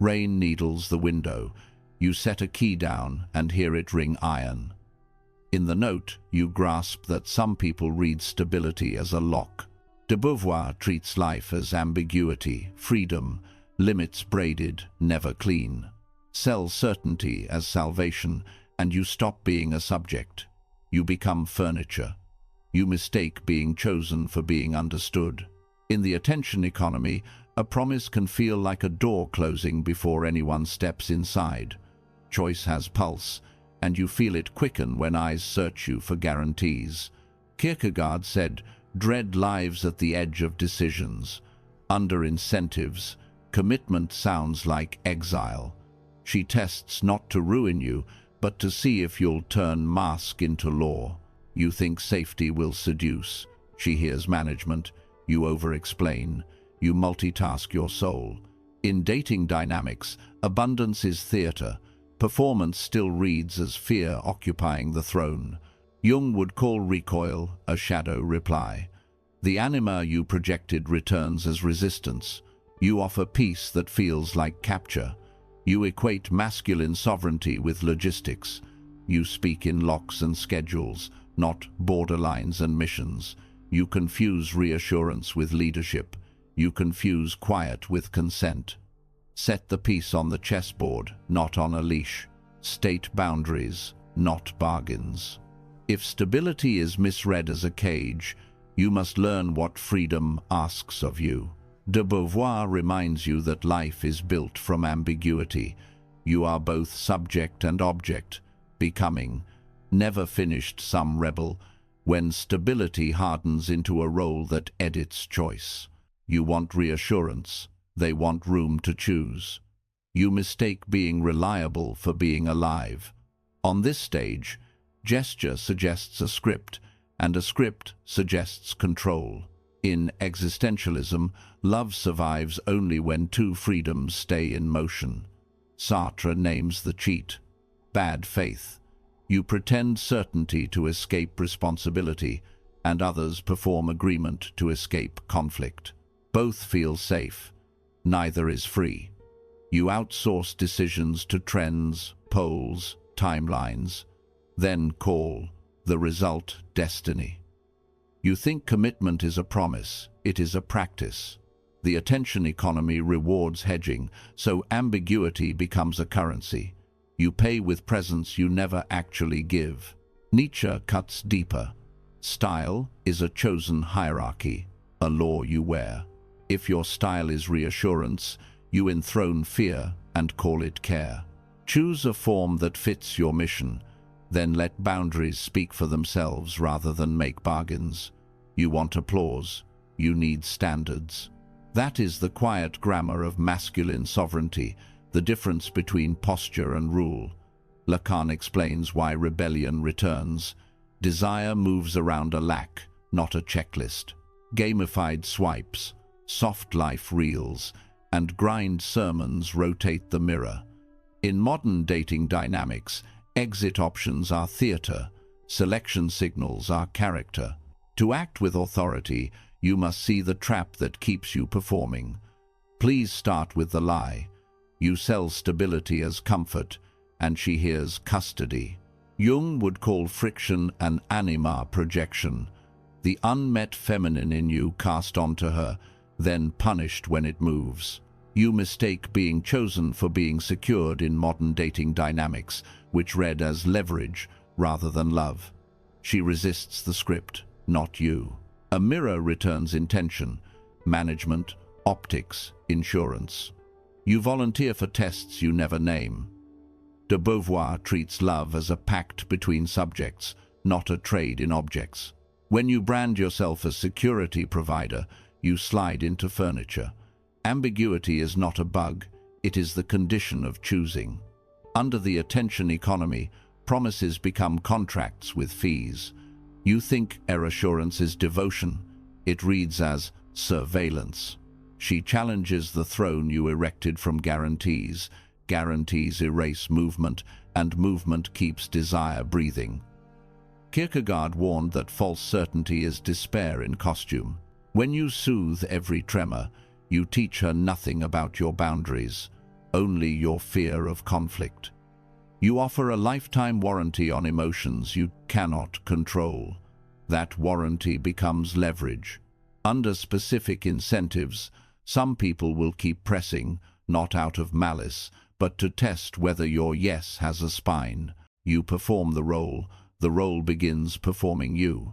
Rain needles the window. You set a key down and hear it ring iron. In the note, you grasp that some people read stability as a lock. De Beauvoir treats life as ambiguity, freedom, limits braided, never clean. Sells certainty as salvation, and you stop being a subject. You become furniture. You mistake being chosen for being understood. In the attention economy, a promise can feel like a door closing before anyone steps inside. Choice has pulse, and you feel it quicken when eyes search you for guarantees. Kierkegaard said, "Dread lives at the edge of decisions. Under incentives, commitment sounds like exile." She tests not to ruin you, but to see if you'll turn mask into law. You think safety will seduce. She hears management. You over-explain. You multitask your soul. In dating dynamics, abundance is theater. Performance still reads as fear occupying the throne. Jung would call recoil a shadow reply. The anima you projected returns as resistance. You offer peace that feels like capture. You equate masculine sovereignty with logistics. You speak in locks and schedules, not borderlines and missions. You confuse reassurance with leadership. You confuse quiet with consent. Set the piece on the chessboard, not on a leash. State boundaries, not bargains. If stability is misread as a cage, you must learn what freedom asks of you. De Beauvoir reminds you that life is built from ambiguity. You are both subject and object, becoming, never finished some rebel, when stability hardens into a role that edits choice. You want reassurance, they want room to choose. You mistake being reliable for being alive. On this stage, gesture suggests a script, and a script suggests control. In existentialism, love survives only when two freedoms stay in motion. Sartre names the cheat bad faith. You pretend certainty to escape responsibility, and others perform agreement to escape conflict. Both feel safe. Neither is free. You outsource decisions to trends, polls, timelines, then call the result destiny. You think commitment is a promise. It is a practice. The attention economy rewards hedging, so ambiguity becomes a currency. You pay with presents you never actually give. Nietzsche cuts deeper. Style is a chosen hierarchy, a law you wear. If your style is reassurance, you enthrone fear and call it care. Choose a form that fits your mission, then let boundaries speak for themselves rather than make bargains. You want applause, you need standards. That is the quiet grammar of masculine sovereignty, the difference between posture and rule. Lacan explains why rebellion returns. Desire moves around a lack, not a checklist. Gamified swipes, soft life reels, and grind sermons rotate the mirror. In modern dating dynamics, exit options are theater, selection signals are character. To act with authority, you must see the trap that keeps you performing. Please start with the lie. You sell stability as comfort, and she hears custody. Jung would call friction an anima projection, the unmet feminine in you cast onto her, then punished when it moves. You mistake being chosen for being secured in modern dating dynamics, which read as leverage rather than love. She resists the script, not you. A mirror returns intention, management, optics, insurance. You volunteer for tests you never name. De Beauvoir treats love as a pact between subjects, not a trade in objects. When you brand yourself as security provider, you slide into furniture. Ambiguity is not a bug, it is the condition of choosing. Under the attention economy, promises become contracts with fees. You think assurance is devotion. It reads as surveillance. She challenges the throne you erected from guarantees. Guarantees erase movement, and movement keeps desire breathing. Kierkegaard warned that false certainty is despair in costume. When you soothe every tremor, you teach her nothing about your boundaries. only your fear of conflict. You offer a lifetime warranty on emotions you cannot control. That warranty becomes leverage. Under specific incentives, some people will keep pressing, not out of malice, but to test whether your yes has a spine. You perform the role begins performing you.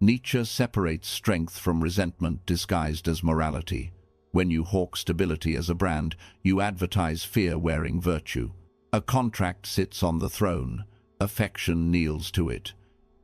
Nietzsche separates strength from resentment disguised as morality. When you hawk stability as a brand, you advertise fear wearing virtue. A contract sits on the throne, affection kneels to it.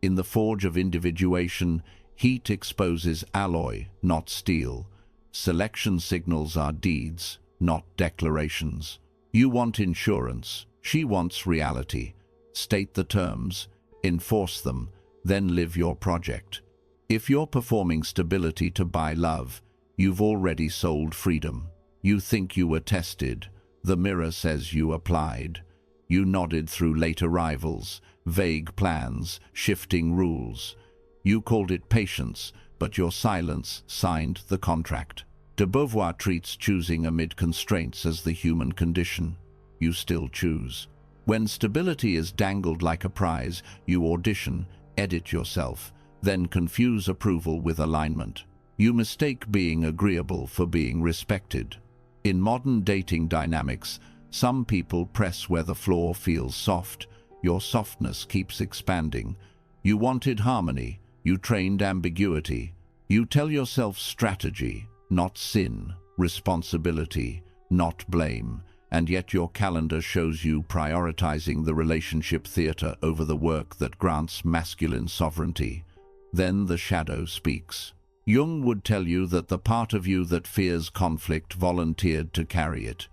In the forge of individuation, heat exposes alloy, not steel. Selection signals are deeds, not declarations. You want insurance, she wants reality. State the terms, enforce them, then live your project. If you're performing stability to buy love, you've already sold freedom. You think you were tested. The mirror says you applied. You nodded through late arrivals, vague plans, shifting rules. You called it patience, but your silence signed the contract. De Beauvoir treats choosing amid constraints as the human condition. You still choose. When stability is dangled like a prize, you audition, edit yourself, then confuse approval with alignment. You mistake being agreeable for being respected. In modern dating dynamics, some people press where the floor feels soft. Your softness keeps expanding. You wanted harmony. You trained ambiguity. You tell yourself strategy, not sin, responsibility, not blame, and yet your calendar shows you prioritizing the relationship theater over the work that grants masculine sovereignty. Then the shadow speaks. Jung would tell you that the part of you that fears conflict volunteered to carry it.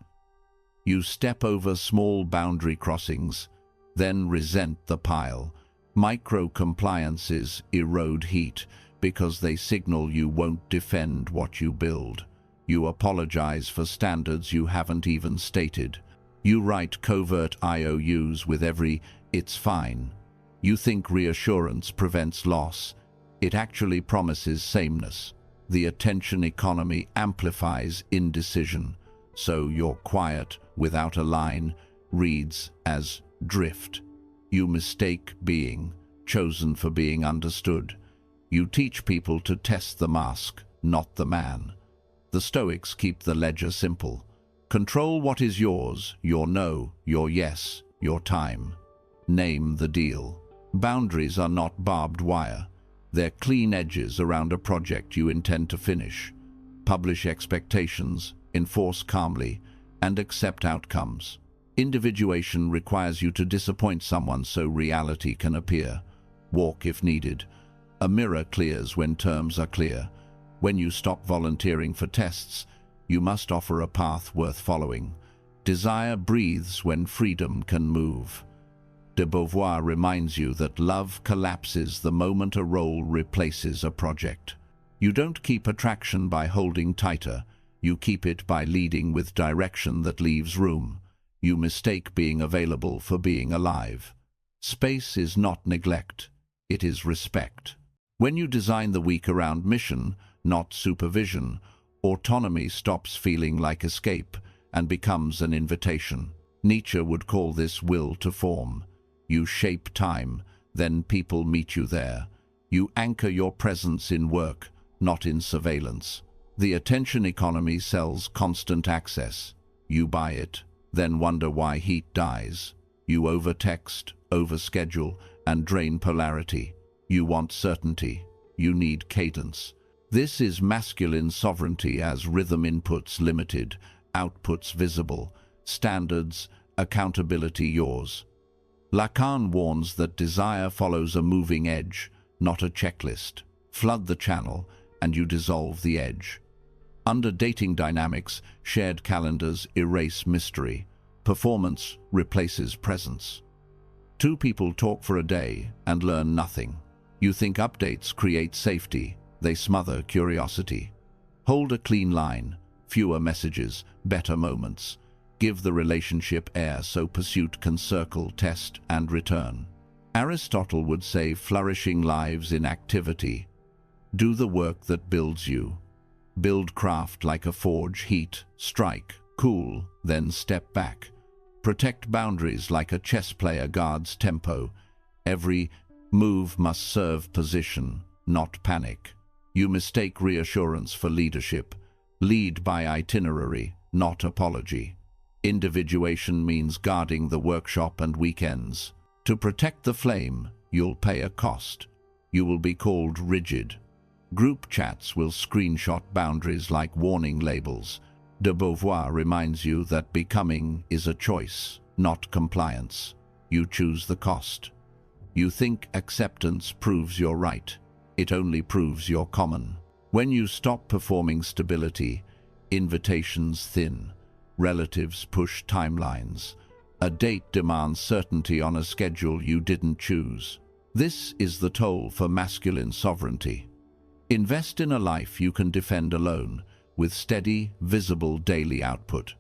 You step over small boundary crossings, then resent the pile. Micro-compliances erode heat because they signal you won't defend what you build. You apologize for standards you haven't even stated. You write covert IOUs with every "it's fine." You think reassurance prevents loss. It actually promises sameness. The attention economy amplifies indecision, so your quiet, without a line, reads as drift. You mistake being, chosen for being understood. You teach people to test the mask, not the man. The Stoics keep the ledger simple. Control what is yours, your no, your yes, your time. Name the deal. Boundaries are not barbed wire. They're clean edges around a project you intend to finish. Publish expectations, enforce calmly, and accept outcomes. Individuation requires you to disappoint someone so reality can appear. Walk if needed. A mirror clears when terms are clear. When you stop volunteering for tests, you must offer a path worth following. Desire breathes when freedom can move. De Beauvoir reminds you that love collapses the moment a role replaces a project. You don't keep attraction by holding tighter. You keep it by leading with direction that leaves room. You mistake being available for being alive. Space is not neglect. It is respect. When you design the week around mission, not supervision, autonomy stops feeling like escape and becomes an invitation. Nietzsche would call this will to form. You shape time, then people meet you there. You anchor your presence in work, not in surveillance. The attention economy sells constant access. You buy it, then wonder why heat dies. You overtext, overschedule, and drain polarity. You want certainty. You need cadence. This is masculine sovereignty as rhythm inputs limited, outputs visible, standards, accountability yours. Lacan warns that desire follows a moving edge, not a checklist. Flood the channel, and you dissolve the edge. Under dating dynamics, shared calendars erase mystery. Performance replaces presence. Two people talk for a day and learn nothing. You think updates create safety. They smother curiosity. Hold a clean line. Fewer messages, better moments. Give the relationship air so pursuit can circle, test, and return. Aristotle would say flourishing lives in activity. Do the work that builds you. Build craft like a forge, heat, strike, cool, then step back. Protect boundaries like a chess player guards tempo. Every move must serve position, not panic. You mistake reassurance for leadership. Lead by itinerary, not apology. Individuation means guarding the workshop and weekends. To protect the flame, you'll pay a cost. You will be called rigid. Group chats will screenshot boundaries like warning labels. De Beauvoir reminds you that becoming is a choice, not compliance. You choose the cost. You think acceptance proves you're right. It only proves you're common. When you stop performing stability, invitations thin. Relatives push timelines. A date demands certainty on a schedule you didn't choose. This is the toll for masculine sovereignty. Invest in a life you can defend alone, with steady, visible daily output.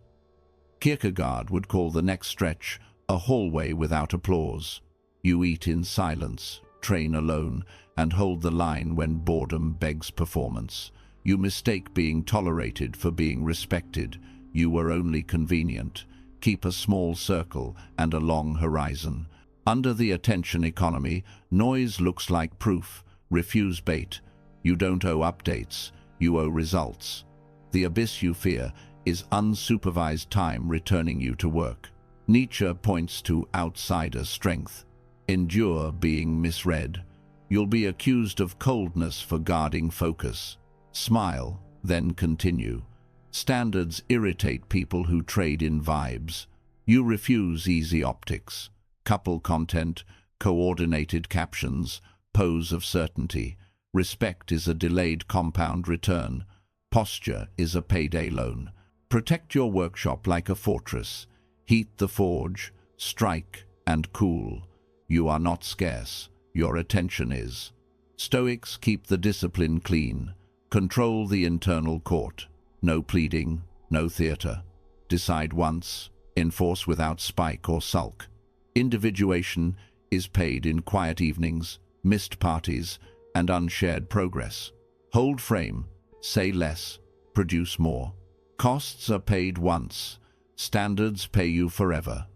Kierkegaard would call the next stretch a hallway without applause. You eat in silence, train alone, and hold the line when boredom begs performance. You mistake being tolerated for being respected. You were only convenient. Keep a small circle and a long horizon. Under the attention economy, noise looks like proof. Refuse bait. You don't owe updates. You owe results. The abyss you fear is unsupervised time returning you to work. Nietzsche points to outsider strength. Endure being misread. You'll be accused of coldness for guarding focus. Smile, then continue. Standards irritate people who trade in vibes. You refuse easy optics. Couple content, coordinated captions, pose of certainty. Respect is a delayed compound return. Posture is a payday loan. Protect your workshop like a fortress. Heat the forge, strike, and cool. You are not scarce. Your attention is. Stoics keep the discipline clean. Control the internal court. No pleading, no theater. Decide once, enforce without spike or sulk. Individuation is paid in quiet evenings, missed parties, and unshared progress. Hold frame, say less, produce more. Costs are paid once. Standards pay you forever.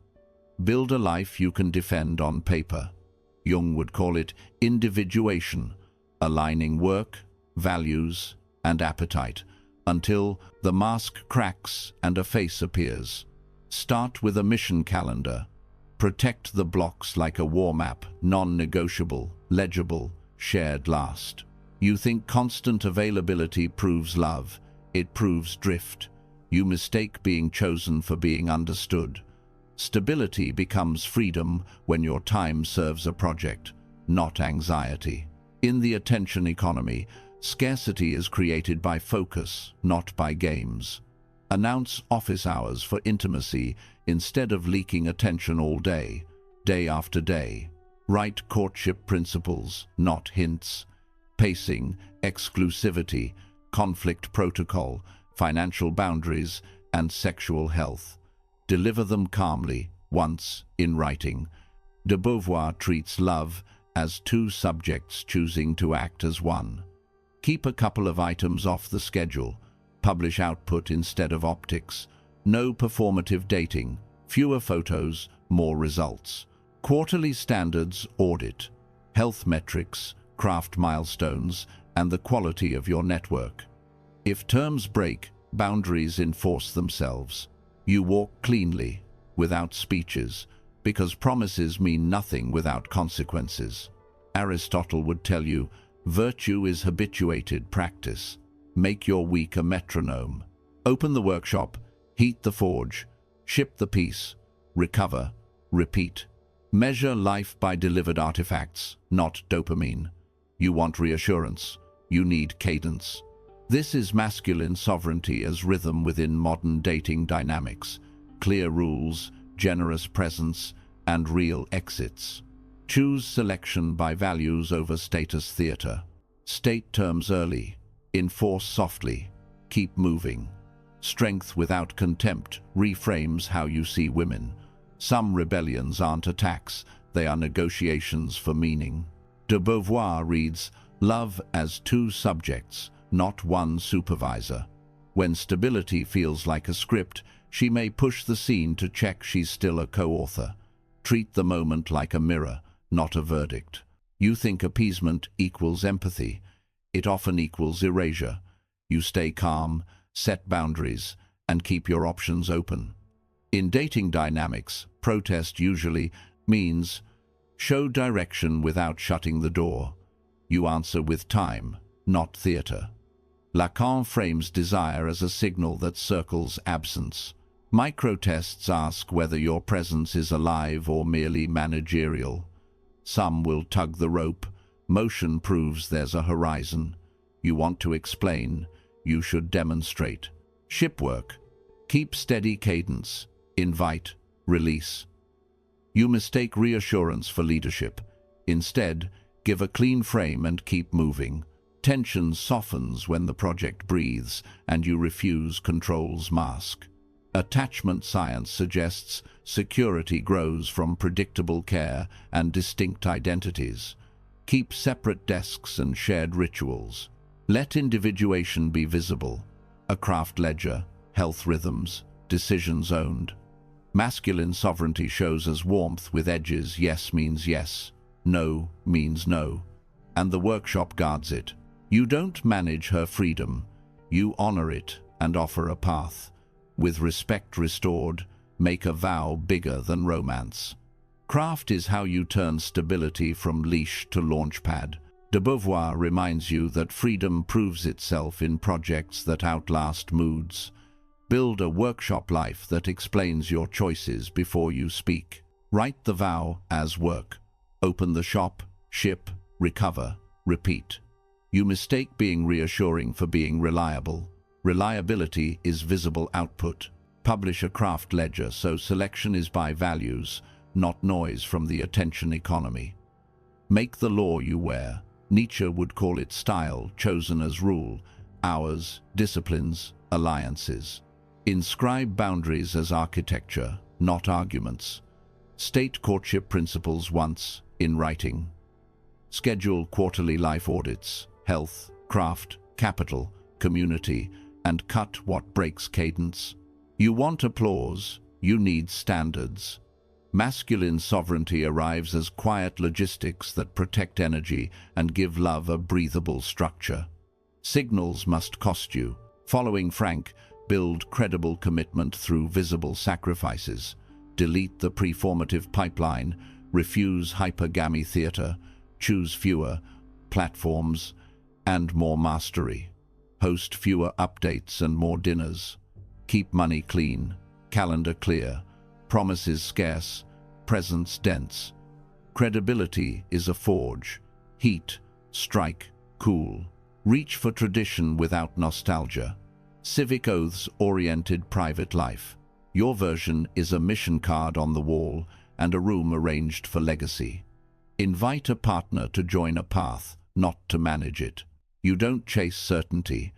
Build a life you can defend on paper. Jung would call it individuation, aligning work, values, and appetite, until the mask cracks and a face appears. Start with a mission calendar. Protect the blocks like a war map, non-negotiable, legible, shared last. You think constant availability proves love. It proves drift. You mistake being chosen for being understood. Stability becomes freedom when your time serves a project, not anxiety. In the attention economy, scarcity is created by focus, not by games. Announce office hours for intimacy instead of leaking attention all day, day after day. Write courtship principles, not hints. Pacing, exclusivity, conflict protocol, financial boundaries, and sexual health. Deliver them calmly, once, in writing. De Beauvoir treats love as two subjects choosing to act as one. Keep a couple of items off the schedule. Publish output instead of optics. No performative dating. Fewer photos, more results. Quarterly standards audit. Health metrics, craft milestones, and the quality of your network. If terms break, boundaries enforce themselves. You walk cleanly, without speeches, because promises mean nothing without consequences. Aristotle would tell you, virtue is habituated practice. Make your week a metronome. Open the workshop, heat the forge, ship the piece, recover, repeat. Measure life by delivered artifacts, not dopamine. You want reassurance. You need cadence. This is masculine sovereignty as rhythm within modern dating dynamics. Clear rules, generous presence, and real exits. Choose selection by values over status theater. State terms early. Enforce softly. Keep moving. Strength without contempt reframes how you see women. Some rebellions aren't attacks, they are negotiations for meaning. De Beauvoir reads, love as two subjects, not one supervisor. When stability feels like a script, She may push the scene to check she's still a co-author. Treat the moment like a mirror, not a verdict. You think appeasement equals empathy. It often equals erasure. You stay calm, set boundaries, and keep your options open. In dating dynamics, protest usually means show direction without shutting the door. You answer with time, not theater. Lacan frames desire as a signal that circles absence. Microtests ask whether your presence is alive or merely managerial. Some will tug the rope. Motion proves there's a horizon. You want to explain. You should demonstrate. Shipwork. Keep steady cadence. Invite. Release. You mistake reassurance for leadership. Instead, give a clean frame and keep moving. Tension softens when the project breathes and you refuse control's mask. Attachment science suggests security grows from predictable care and distinct identities. Keep separate desks and shared rituals. Let individuation be visible. A craft ledger, health rhythms, decisions owned. Masculine sovereignty shows as warmth with edges. Yes means yes, no means no, and the workshop guards it. You don't manage her freedom. You honor it and offer a path. With respect restored, make a vow bigger than romance. Craft is how you turn stability from leash to launchpad. De Beauvoir reminds you that freedom proves itself in projects that outlast moods. Build a workshop life that explains your choices before you speak. Write the vow as work. Open the shop, ship, recover, repeat. You mistake being reassuring for being reliable. Reliability is visible output. Publish a craft ledger so selection is by values, not noise from the attention economy. Make the law you wear. Nietzsche would call it style, chosen as rule, hours, disciplines, alliances. Inscribe boundaries as architecture, not arguments. State courtship principles once, in writing. Schedule quarterly life audits, health, craft, capital, community, and cut what breaks cadence. You want applause, you need standards. Masculine sovereignty arrives as quiet logistics that protect energy and give love a breathable structure. Signals must cost you. Following Frank, build credible commitment through visible sacrifices. Delete the preformative pipeline, refuse hypergamy theater, choose fewer platforms and more mastery. Host fewer updates and more dinners. Keep money clean, calendar clear, promises scarce, presence dense. Credibility is a forge. Heat, strike, cool. Reach for tradition without nostalgia. Civic oaths-oriented private life. Your version is a mission card on the wall and a room arranged for legacy. Invite a partner to join a path, not to manage it. You don't chase certainty.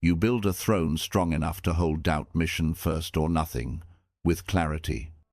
You build a throne strong enough to hold doubt. Mission first or nothing, with clarity.